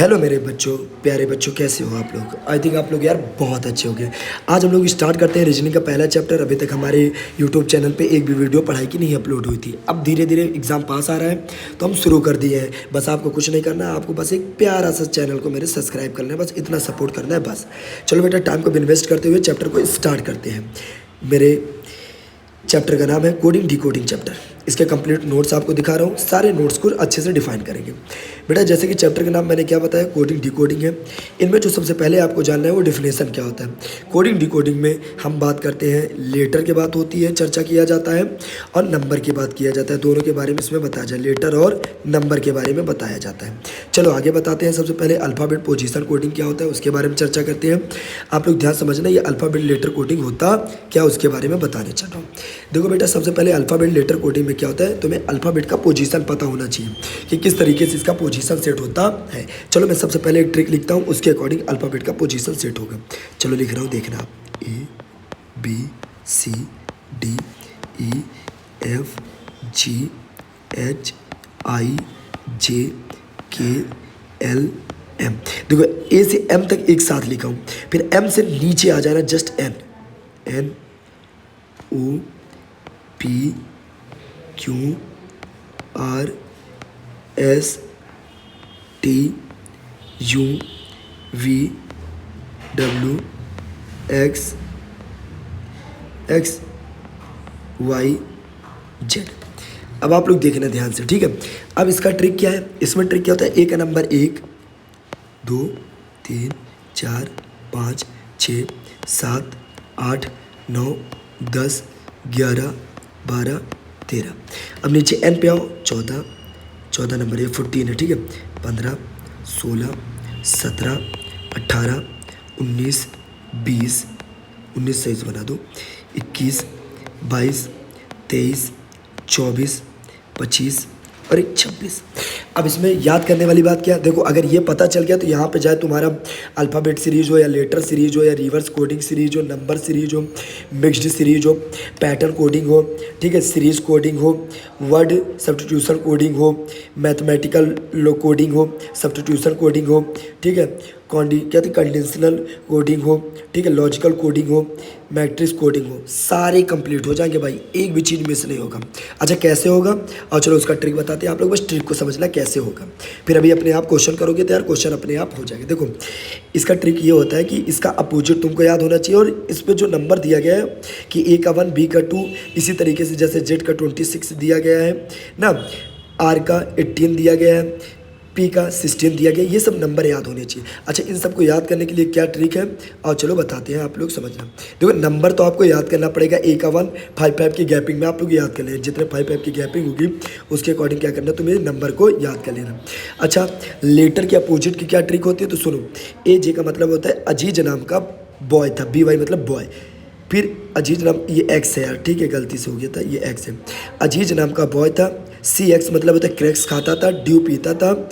Hello मेरे बच्चों, प्यारे बच्चों, कैसे हो आप लोग। आई थिंक आप लोग यार बहुत अच्छे हो गए। आज हम लोग स्टार्ट करते हैं रीजनिंग का पहला चैप्टर। अभी तक हमारे यूट्यूब चैनल पे एक भी वीडियो पढ़ाई की नहीं अपलोड हुई थी। अब धीरे धीरे एग्जाम पास आ रहा है तो हम शुरू कर दिए हैं। बस आपको कुछ नहीं करना है, आपको बस एक प्यारा सा चैनल को मेरे सब्सक्राइब करना है, बस इतना सपोर्ट करना है बस। चलो बेटा, टाइम को इन्वेस्ट करते हुए चैप्टर को स्टार्ट करते हैं। मेरे चैप्टर का नाम है कोडिंग डिकोडिंग चैप्टर। इसके कंप्लीट नोट्स आपको दिखा रहा हूँ, सारे नोट्स को अच्छे से डिफाइन करेंगे बेटा। जैसे कि चैप्टर का नाम मैंने क्या बताया, कोडिंग डिकोडिंग है। इनमें जो सबसे पहले आपको जानना है वो डिफिनेशन क्या होता है। कोडिंग डिकोडिंग में हम बात करते हैं, लेटर की बात होती है, चर्चा किया जाता है, और नंबर की बात किया जाता है। दोनों के बारे में इसमें बताया जाए, लेटर और नंबर के बारे में बताया जाता है। चलो आगे बताते हैं। सबसे पहले अल्फ़ाबेट पोजीशन कोडिंग क्या होता है उसके बारे में चर्चा करते हैं। आप लोग ध्यान समझना, ये अल्फ़ाबेट लेटर कोडिंग होता क्या उसके बारे में बताने चल रहा हूँ। देखो बेटा, सबसे पहले अल्फ़ाबेट लेटर कोडिंग में क्या होता है, तुम्हें अल्फ़ाबेट का पोजीशन पता होना चाहिए कि किस तरीके से इसका पोजीशन सेट होता है। चलो मैं सबसे पहले एक ट्रिक लिखता हूँ, उसके अकॉर्डिंग अल्फ़ाबेट का पोजीशन सेट होगा। चलो लिख रहा हूँ, देखना आप। ABCDEFGHIJKL M। देखो ए से एम तक एक साथ लिखा हूँ, फिर एम से नीचे आ जाना जस्ट एन। NOPQRSTUVWXYZ। अब आप लोग देखना ध्यान से, ठीक है। अब इसका ट्रिक क्या है, इसमें ट्रिक क्या होता है, ए का नंबर 1 2 3 4 5 6 7 8 9 10 11 12 13। अब नीचे एन पे आओ, 14 नंबर ये 14 है, ठीक है। 15 16 17 18 19 20 19 सही से बना दो, 21 22 23 24 25 और एक 26। अब इसमें याद करने वाली बात क्या है, देखो अगर ये पता चल गया तो यहाँ पे चाहे तुम्हारा अल्फ़ाबेट सीरीज हो या लेटर सीरीज हो या रिवर्स कोडिंग सीरीज हो, नंबर सीरीज हो, मिक्स्ड सीरीज हो, पैटर्न कोडिंग हो, ठीक है, सीरीज कोडिंग हो, वर्ड सब्स्टिट्यूशन कोडिंग हो, मैथमेटिकल लो कोडिंग हो, सब्स्टिट्यूशन कोडिंग हो, ठीक है, क्या थी कंडेंशनल कोडिंग हो, ठीक है, लॉजिकल कोडिंग हो, मैट्रिक्स कोडिंग हो, सारे कंप्लीट हो जाएंगे भाई, एक भी चीज़ मिस नहीं होगा। अच्छा कैसे होगा, और चलो उसका ट्रिक बताते हैं। आप लोग बस ट्रिक को समझना कैसे होगा, फिर अभी अपने आप क्वेश्चन करोगे तो यार क्वेश्चन अपने आप हो जाएगा। देखो इसका ट्रिक ये होता है कि इसका अपोजिट तुमको याद होना चाहिए, और इस पर जो नंबर दिया गया है कि ए का 1 बी का 2, इसी तरीके से जैसे जेड का 26 दिया गया है ना, आर का 18 दिया गया है, पी का 16 दिया गया, ये सब नंबर याद होने चाहिए। अच्छा इन सबको याद करने के लिए क्या ट्रिक है, और चलो बताते हैं, आप लोग समझना। देखो नंबर तो आपको याद करना पड़ेगा, ए का 1 5 की गैपिंग में आप लोग याद कर लेना, जितने 5 की गैपिंग होगी उसके अकॉर्डिंग क्या करना, तुम्हें नंबर को याद कर लेना। अच्छा लेटर के अपोजिट की क्या ट्रिक होती है, तो सुनो। ए जे का मतलब होता है अजीज नाम का बॉय था, BY मतलब बॉय। फिर अजीज नाम, ये एक्स है यार, ठीक है गलती से हो गया था, ये एक्स है। अजीज नाम का बॉय था, CX मतलब होता है क्रैक्स खाता था, ड्यू पीता था,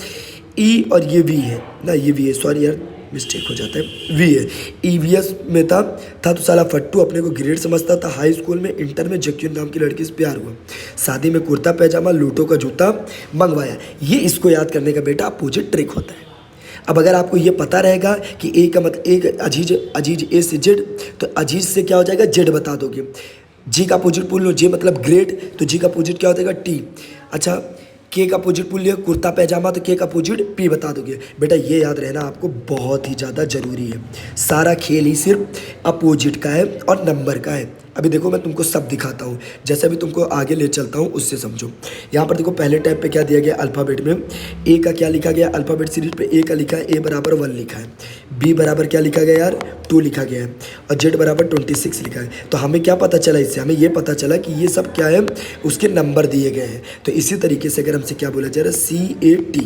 ई और ये वी है ना, ये वी है, सॉरी यार मिस्टेक हो जाता है, वी है। EVS में था तो साला फट्टू, अपने को ग्रेड समझता था। हाई स्कूल में, इंटर में जक्यून नाम की लड़की से प्यार हुआ, शादी में कुर्ता पैजामा लूटो का जूता मंगवाया। ये इसको याद करने का बेटा अपोजिट ट्रिक होता है। अब अगर आपको ये पता रहेगा कि ए का मतलब एक अजीज ए से जेड, तो अजीज से क्या हो जाएगा, जेड बता दोगे। जी का अपोजिट पुल लो, जे मतलब ग्रेड, तो जी का अपोजिट क्या हो जाएगा, टी। अच्छा के का अपोजिट पुल लिया कुर्ता पैजामा, तो के का अपोजिट पी बता दोगे। बेटा ये याद रहना आपको बहुत ही ज़्यादा ज़रूरी है। सारा खेल ही सिर्फ अपोजिट का है और नंबर का है। अभी देखो मैं तुमको सब दिखाता हूँ, जैसे अभी तुमको आगे ले चलता हूँ उससे समझो। यहाँ पर देखो पहले टाइप पे क्या दिया गया, अल्फ़ाबेट में ए का क्या लिखा गया, अल्फ़ाबेट सीरीज पे ए का लिखा है, ए बराबर 1 लिखा है, बी बराबर क्या लिखा गया यार 2 लिखा गया है, और जेड बराबर 26 लिखा है। तो हमें क्या पता चला इससे, हमें ये पता चला कि ये सब क्या है, उसके नंबर दिए गए हैं। तो इसी तरीके से अगर हमसे क्या बोला जा रहा है, CAT,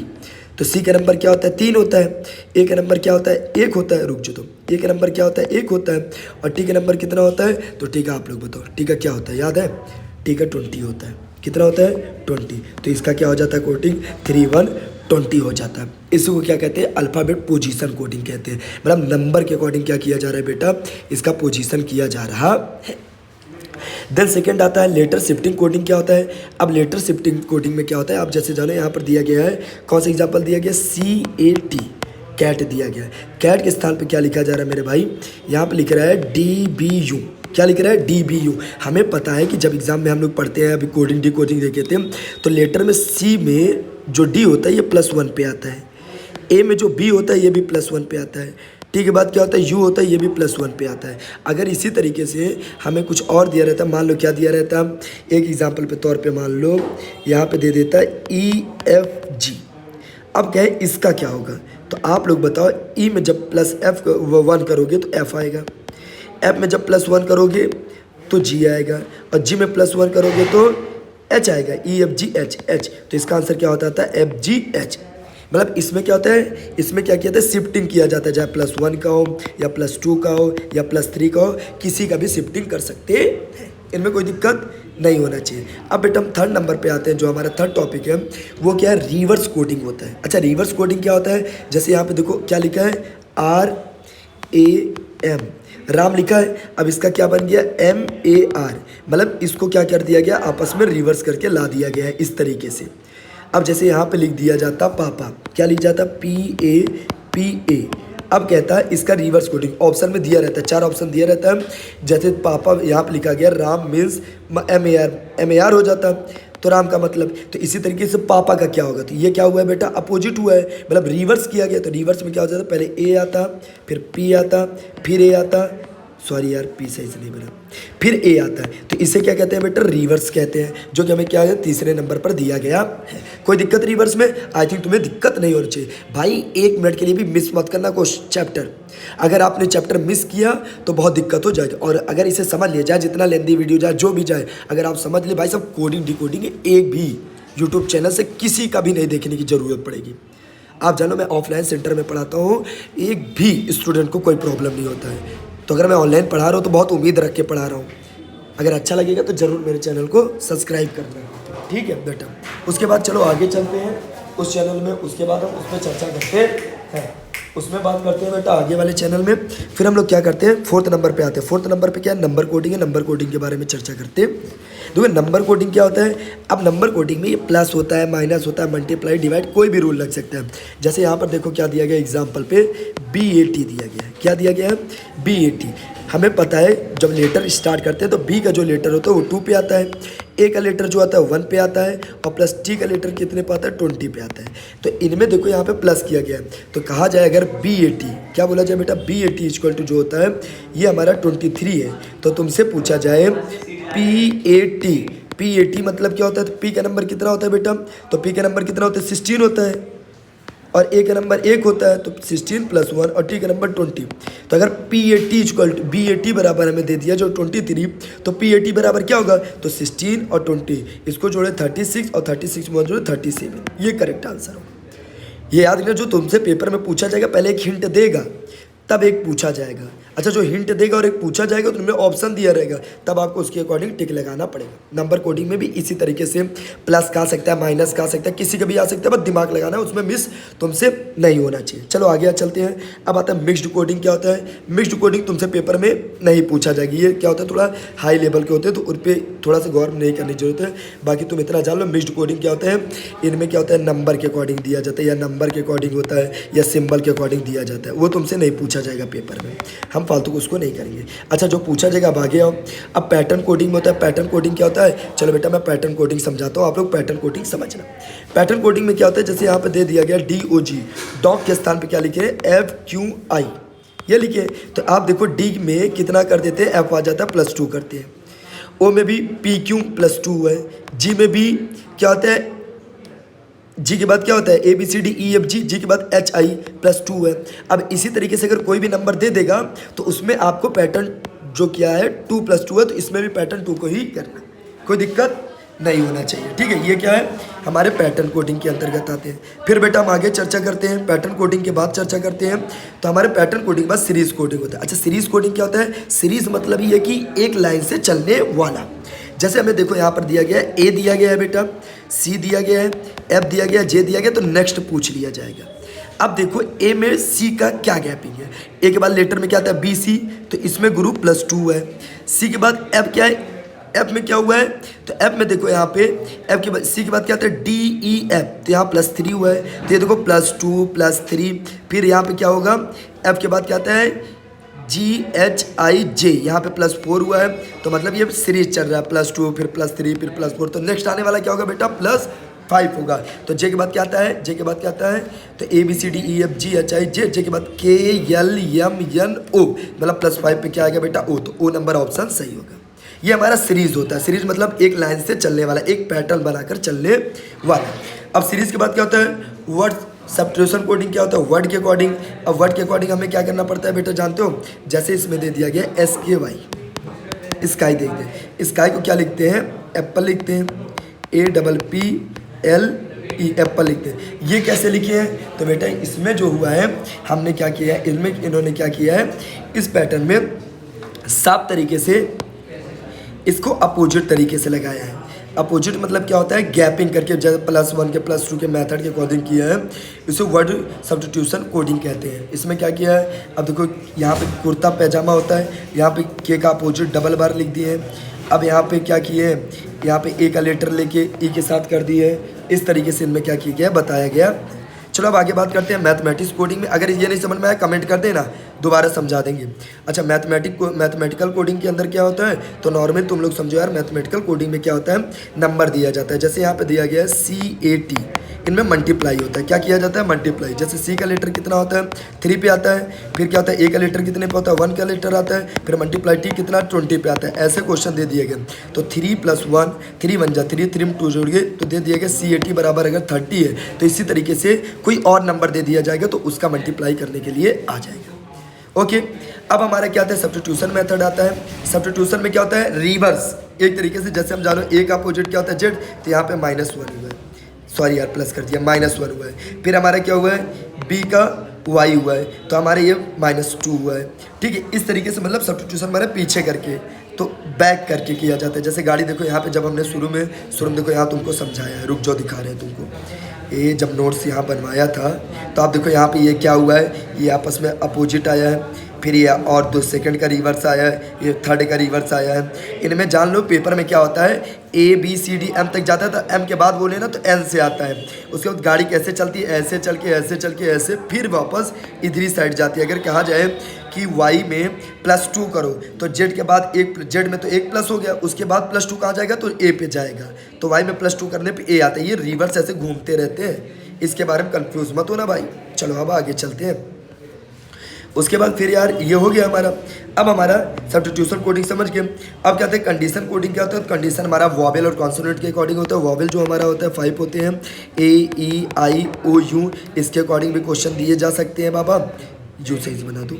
तो सी का नंबर क्या होता है, 3 होता है। ए का नंबर क्या होता है, 1 होता है। रुक जो, तो ए का नंबर क्या होता है, 1 होता है। और टी का नंबर कितना होता है, तो टी का आप लोग बताओ, टी का क्या होता है, याद है, टी का 20 होता है। कितना होता है, 20। तो इसका क्या हो जाता है, कोडिंग 3 1 20 हो जाता है। इसको क्या कहते हैं, अल्फ़ाबेट पोजीशन कोडिंग कहते हैं। मतलब नंबर के अकॉर्डिंग क्या किया जा रहा है बेटा, इसका पोजीशन किया जा रहा है। देन सेकंड आता है लेटर शिफ्टिंग कोडिंग। क्या होता है, अब लेटर शिफ्टिंग कोडिंग में क्या होता है, आप जैसे जानो यहाँ पर दिया गया है, कौन सा एग्जाम्पल दिया गया, CAT, कैट दिया गया है। कैट के स्थान पे क्या लिखा जा रहा है मेरे भाई, यहाँ पे लिख रहा है DBU। क्या लिख रहा है, DBU। हमें पता है कि जब एग्जाम में हम लोग पढ़ते हैं, अभी कोडिंग डी कोडिंग देखे थे, तो लेटर में C में जो D होता है ये +1 पे आता है, A में जो B होता है ये भी +1 पे आता है, ठीक है। बाद क्या होता है, U होता है ये भी +1 पे आता है। अगर इसी तरीके से हमें कुछ और दिया रहता, मान लो क्या दिया रहता, एक एग्जाम्पल पे तौर पे मान लो यहाँ पे दे देता EFG। अब क्या है, इसका क्या होगा, तो आप लोग बताओ। E में जब +1 करोगे तो F आएगा, F में जब +1 करोगे तो G आएगा, और G में +1 करोगे तो H आएगा, EFGH। तो इसका आंसर क्या होता था, FGH। मतलब इसमें क्या होता है, इसमें क्या किया था, शिफ्टिंग किया जाता है, चाहे +1 का हो या +2 का हो या +3 का हो, किसी का भी शिफ्टिंग कर सकते हैं, इनमें कोई दिक्कत नहीं होना चाहिए। अब बेटा हम थर्ड नंबर पे आते हैं, जो हमारा थर्ड टॉपिक है वो क्या है, रिवर्स कोडिंग होता है। अच्छा, रिवर्स कोडिंग क्या होता है, जैसे यहाँ पे देखो क्या लिखा है, RAM, राम लिखा है। अब इसका क्या बन गया, MAR, मतलब इसको क्या कर दिया गया, आपस में रिवर्स करके ला दिया गया है इस तरीके से। अब जैसे यहाँ पे लिख दिया जाता पापा, क्या लिख जाता, PAPA। अब कहता है इसका रिवर्स कोडिंग, ऑप्शन में दिया रहता है, 4 ऑप्शन दिया रहता है। जैसे पापा यहाँ पे लिखा गया, राम मीन्स MAR हो जाता, तो राम का मतलब, तो इसी तरीके से पापा का क्या होगा, तो ये क्या हुआ है बेटा, अपोजिट हुआ है, मतलब रिवर्स किया गया। तो रिवर्स में क्या हो जाता, पहले A आता, फिर P आता, फिर A आता, सॉरी यार P सही से नहीं बना, फिर A आता है। तो इसे क्या कहते हैं बेटा, रिवर्स कहते हैं, जो कि हमें क्या है, तीसरे नंबर पर दिया गया है। कोई दिक्कत रिवर्स में, आई थिंक तुम्हें दिक्कत नहीं होनी चाहिए भाई। 1 मिनट के लिए भी मिस मत करना कोई चैप्टर। अगर आपने चैप्टर मिस किया तो बहुत दिक्कत हो जाएगी, और अगर इसे समझ लिया जाए, जितना लेंदी वीडियो जाए, जो भी जाए, अगर आप समझ ले भाई सब, कोडिंग डिकोडिंग एक भी यूट्यूब चैनल से किसी का भी नहीं देखने की ज़रूरत पड़ेगी। आप जानो मैं ऑफलाइन सेंटर में पढ़ाता हूँ, एक भी स्टूडेंट को कोई प्रॉब्लम नहीं होता है। तो अगर मैं ऑनलाइन पढ़ा रहा हूँ तो बहुत उम्मीद रख के पढ़ा रहा हूँ। अगर अच्छा लगेगा तो ज़रूर मेरे चैनल को सब्सक्राइब करना, ठीक है बेटा। उसके बाद चलो आगे चलते हैं उस चैनल में, उसके बाद हम उस पर चर्चा करते हैं, उसमें बात करते हैं बेटा आगे वाले चैनल में। फिर हम लोग क्या करते हैं, 4th नंबर पे आते हैं। 4th नंबर पे क्या है, नंबर कोडिंग है। नंबर कोडिंग के बारे में चर्चा करते हैं। देखो नंबर कोडिंग क्या होता है, अब नंबर कोडिंग में ये प्लस होता है, माइनस होता है, मल्टीप्लाई, डिवाइड, कोई भी रूल लग सकता है। जैसे यहाँ पर देखो क्या दिया गया एग्जाम्पल पे, BAT दिया गया है। क्या दिया गया है, BAT। हमें पता है जब लेटर स्टार्ट करते हैं तो B का जो लेटर होता है वो 2 पे आता है, A का लेटर जो आता है 1 पे आता है, और प्लस T का लेटर कितने पे आता है, 20 पे आता है। तो इनमें देखो यहाँ पे प्लस किया गया है, तो कहा जाए अगर BAT, क्या बोला जाए बेटा, BAT इक्वल टू जो होता है ये हमारा 23 है। तो तुमसे पूछा जाए PAT मतलब क्या होता है, तो P का नंबर कितना होता है बेटा, तो P का नंबर कितना होता है, 16 होता है, और A का नंबर 1 होता है, तो 16 + 1, और T का नंबर 20। तो अगर PAT इक्वल टू BAT बराबर हमें दे दिया जो 23, तो PAT बराबर क्या होगा, तो 16 और 20, इसको जोड़े 36, और 36 में जोड़े 37, ये करेक्ट आंसर होगा। ये याद रखना, जो तुमसे पेपर में पूछा जाएगा पहले एक हिंट देगा तब एक पूछा जाएगा। अच्छा, जो हिंट देगा और एक पूछा जाएगा तो तुम्हें ऑप्शन दिया रहेगा, तब आपको उसके अकॉर्डिंग टिक लगाना पड़ेगा। नंबर कोडिंग में भी इसी तरीके से प्लस का सकता है, माइनस का सकता है, किसी का भी आ सकता है, बस दिमाग लगाना है, उसमें मिस तुमसे नहीं होना चाहिए। चलो आगे चलते हैं। अब आता है मिक्स्ड कोडिंग। क्या होता है मिक्स्ड कोडिंग, तुमसे पेपर में नहीं पूछा जाएगी। ये क्या होता है, थोड़ा हाई लेवल के होते हैं, तो उन पर थोड़ा सा गौर नहीं करने की जरूरत है। बाकी तुम इतना जान लो मिक्स्ड कोडिंग क्या होता है, इनमें क्या होता है, नंबर के अकॉर्डिंग दिया जाता है, या नंबर के अकॉर्डिंग होता है, या सिंबल के अकॉर्डिंग दिया जाता है। वो तुमसे नहीं पूछा जाएगा पेपर में, हम फालतू को उसको नहीं करेंगे। अच्छा, जो पूछा जाएगा अब आगे आओ। अब पैटर्न कोडिंग में होता है। पैटर्न कोडिंग क्या होता है, चलो बेटा मैं पैटर्न कोडिंग समझाता हूँ, आप लोग पैटर्न कोडिंग समझना। पैटर्न कोडिंग में क्या होता है, जैसे यहाँ पे दे दिया गया DOG, डॉग के स्थान पे क्या लिखे, FQI, ये लिखे। तो आप देखो D में कितना कर देते हैं, F आ जाता है, +2 करते हैं। O में भी PQ +2 है। G में भी क्या होता है, G के बाद क्या होता है, ABCDEFG, G के बाद HI +2 है। अब इसी तरीके से अगर कोई भी नंबर दे देगा तो उसमें आपको पैटर्न जो क्या है 2 + 2 है, तो इसमें भी पैटर्न 2 को ही करना, कोई दिक्कत नहीं होना चाहिए, ठीक है। ये क्या है, हमारे पैटर्न कोडिंग के अंतर्गत आते हैं। फिर बेटा हम आगे चर्चा करते हैं, पैटर्न कोडिंग के बाद चर्चा करते हैं। तो हमारे पैटर्न कोडिंग के बाद सीरीज कोडिंग होता है। अच्छा, सीरीज कोडिंग क्या होता है, सीरीज मतलब ये कि एक लाइन से चलने वाला। जैसे हमें देखो यहाँ पर दिया गया है, A दिया गया है बेटा, C दिया गया है, F दिया गया है, J दिया गया, तो नेक्स्ट पूछ लिया जाएगा। अब देखो A में C का क्या गैपिंग है, A के बाद लेटर में क्या आता है BC, तो इसमें ग्रुप +2 है। C के बाद F क्या है, एफ में क्या हुआ है, तो एफ में देखो यहाँ पे एफ के बाद सी के बाद क्या आता है डी ई एफ, तो यहाँ +3 हुआ है, तो ये देखो +2 +3, फिर यहाँ पे क्या होगा एफ के बाद क्या आता है GHIJ, यहाँ पे +4 हुआ है, तो मतलब ये सीरीज चल रहा है +2 फिर +3 फिर +4, तो नेक्स्ट आने वाला क्या होगा बेटा +5 होगा। तो जे के बाद क्या आता है, जे के बाद क्या आता है, तो ABCDEFGHIJ, जे के बाद KLMNO, मतलब +5 पे क्या आएगा बेटा O, तो O नंबर ऑप्शन सही होगा। ये हमारा सीरीज होता है, सीरीज मतलब एक लाइन से चलने वाला, एक पैटर्न बनाकर चलने वाला। अब सीरीज के बाद क्या होता है वर्ड सब्स्टिट्यूशन कोडिंग, क्या होता है वर्ड के अकॉर्डिंग। अब वर्ड के अकॉर्डिंग हमें क्या करना पड़ता है बेटा जानते हो, जैसे इसमें दे दिया गया SKY, स्काई देखते हैं, स्काई को क्या लिखते हैं एप्पल लिखते हैं, APPLE एप्पल लिखते हैं। ये कैसे लिखे हैं, तो बेटा इसमें जो हुआ है हमने क्या किया है, इनमें इन्होंने क्या किया है, इस पैटर्न में साफ तरीके से इसको अपोजिट तरीके से लगाया है। अपोजिट मतलब क्या होता है गैपिंग करके, जैसे +1 के +2 के मेथड के अकॉर्डिंग किया है, इसे वर्ड सब्स्टिट्यूशन कोडिंग कहते हैं। इसमें क्या किया है, अब देखो यहाँ पे कुर्ता पैजामा होता है, यहाँ पे के का अपोजिट डबल बार लिख दिए हैं। अब यहाँ पे क्या किए हैं, यहाँ पे ए का लेटर लेके ई के साथ कर दिए है, इस तरीके से इनमें क्या किया गया बताया गया। चलो अब आगे बात करते हैं मैथमेटिक्स कोडिंग में। अगर ये नहीं समझ में आया कमेंट कर देना, दोबारा समझा देंगे। अच्छा मैथमेटिकल कोडिंग के अंदर क्या होता है, तो नॉर्मल तुम लोग समझो यार, मैथमेटिकल कोडिंग में क्या होता है नंबर दिया जाता है। जैसे यहाँ पे दिया गया है CAT, इनमें मल्टीप्लाई होता है। क्या किया जाता है मल्टीप्लाई। जैसे C का लेटर कितना होता है 3 पे आता है, फिर क्या होता है A का लेटर कितने पे होता है 1 का लेटर आता है, फिर मल्टीप्लाई T कितना 20 पे आता है। ऐसे क्वेश्चन दे दिए गए, तो 3 + 1 3 × 1 = 3, 3 में 2 जोड़ गए तो दे दिया गया CAT बराबर अगर 30 है, तो इसी तरीके से कोई और नंबर दे दिया जाएगा तो उसका मल्टीप्लाई करने के लिए आ जाएगा। ओके अब हमारा क्या आता है सब्स्टिट्यूशन मेथड आता है। सब्स्टिट्यूशन में क्या होता है रिवर्स, एक तरीके से जैसे हम जानो A का अपोजिट क्या होता है Z, तो यहाँ पे -1 हुआ है, सॉरी यार प्लस कर दिया, -1 हुआ है। फिर हमारा क्या हुआ है B का Y हुआ है, तो हमारे ये -2 हुआ है। ठीक है, इस तरीके से मतलब सब्स्टिट्यूशन हमारे पीछे करके तो बैक करके किया जाता है। जैसे गाड़ी देखो यहाँ पे जब हमने शुरू में देखो यहाँ तुमको समझाया है, रुक जाओ दिखा रहे हैं तुमको। ये जब नोट्स यहाँ बनवाया था तो आप देखो यहाँ पे ये क्या हुआ है, ये आपस में अपोजिट आया है, फिर ये और 2 सेकंड का रिवर्स आया है, ये थर्ड का रिवर्स आया है। इनमें जान लो पेपर में क्या होता है ABCD M तक जाता है, तो M के बाद बोले ना तो N से आता है। उसके बाद गाड़ी कैसे चलती है, ऐसे चल के ऐसे चल के ऐसे, फिर वापस इधरी साइड जाती है। अगर कहा जाए कि Y में +2 करो तो Z के बाद Z में तो 1 प्लस हो गया, उसके बाद +2 कहाँ जाएगा तो A पे जाएगा, तो Y में +2 करने पे A आता है। ये रिवर्स ऐसे घूमते रहते हैं, इसके बारे में कंफ्यूज मत होना भाई। चलो अब आगे चलते हैं। उसके बाद फिर यार ये हो गया हमारा, अब हमारा सब्स्टिट्यूशन कोडिंग समझ गए। अब क्या होता है कंडीशन कोडिंग, क्या होता है कंडीशन हमारा वॉवेल और कॉन्सोनेंट के अकॉर्डिंग होता है। वॉवेल जो हमारा होता है 5 होते हैं, A, E, I, O, U, इसके अकॉर्डिंग भी क्वेश्चन दिए जा सकते हैं बाबा, जो सही बना दूँ।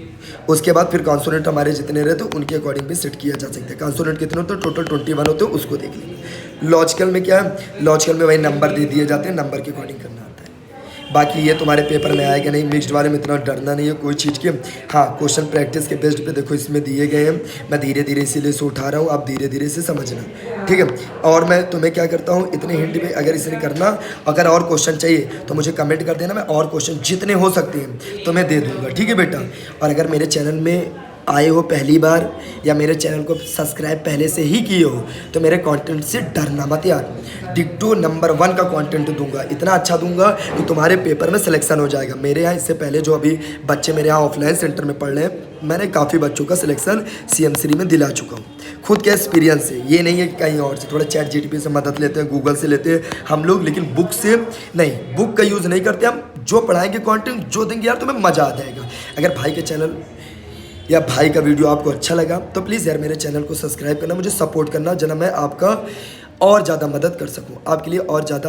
उसके बाद फिर कॉन्सोनेंट हमारे जितने रहते हैं उनके अकॉर्डिंग भी सेट किया जा सकता है। कॉन्सोनेंट कितने होते हैं टोटल 21 होते हैं, उसको देख लेंगे। लॉजिकल में क्या है, लॉजिकल में वही नंबर दे दिए जाते हैं, नंबर के अकॉर्डिंग करना आता है। बाकी ये तुम्हारे पेपर में आएगा नहीं, मिक्स्ड वाले में इतना डरना नहीं है कोई चीज़ के। हाँ क्वेश्चन प्रैक्टिस के बेस्ड पे देखो इसमें दिए गए हैं, मैं धीरे धीरे इसीलिए से उठा रहा हूँ, आप धीरे धीरे से समझना ठीक है। और मैं तुम्हें क्या करता हूँ इतने हिंट में अगर इसे नहीं करना, अगर और क्वेश्चन चाहिए तो मुझे कमेंट कर देना, मैं और क्वेश्चन जितने हो सकते हैं तो मैं दे दूँगा ठीक है बेटा। और अगर मेरे चैनल में आए हो पहली बार या मेरे चैनल को सब्सक्राइब पहले से ही किए हो तो मेरे कंटेंट से डरना मत यार, डिक्टो नंबर 1 का कंटेंट दूंगा, इतना अच्छा दूंगा कि तुम्हारे पेपर में सिलेक्शन हो जाएगा। मेरे यहाँ इससे पहले जो अभी बच्चे मेरे यहाँ ऑफलाइन सेंटर में पढ़ रहे हैं, मैंने काफ़ी बच्चों का सिलेक्शन CM3 में दिला चुका हूँ खुद के एक्सपीरियंस से। ये नहीं है कि कहीं और से, थोड़ा ChatGPT से मदद लेते हैं, गूगल से लेते हैं हम लोग, लेकिन बुक से नहीं, बुक का यूज़ नहीं करते हम। जो पढ़ाएंगे कंटेंट जो देंगे यार तुम्हें मज़ा आ जाएगा। अगर भाई के चैनल या भाई का वीडियो आपको अच्छा लगा तो प्लीज़ यार मेरे चैनल को सब्सक्राइब करना, मुझे सपोर्ट करना, जना मैं आपका और ज़्यादा मदद कर सकूँ, आपके लिए और ज़्यादा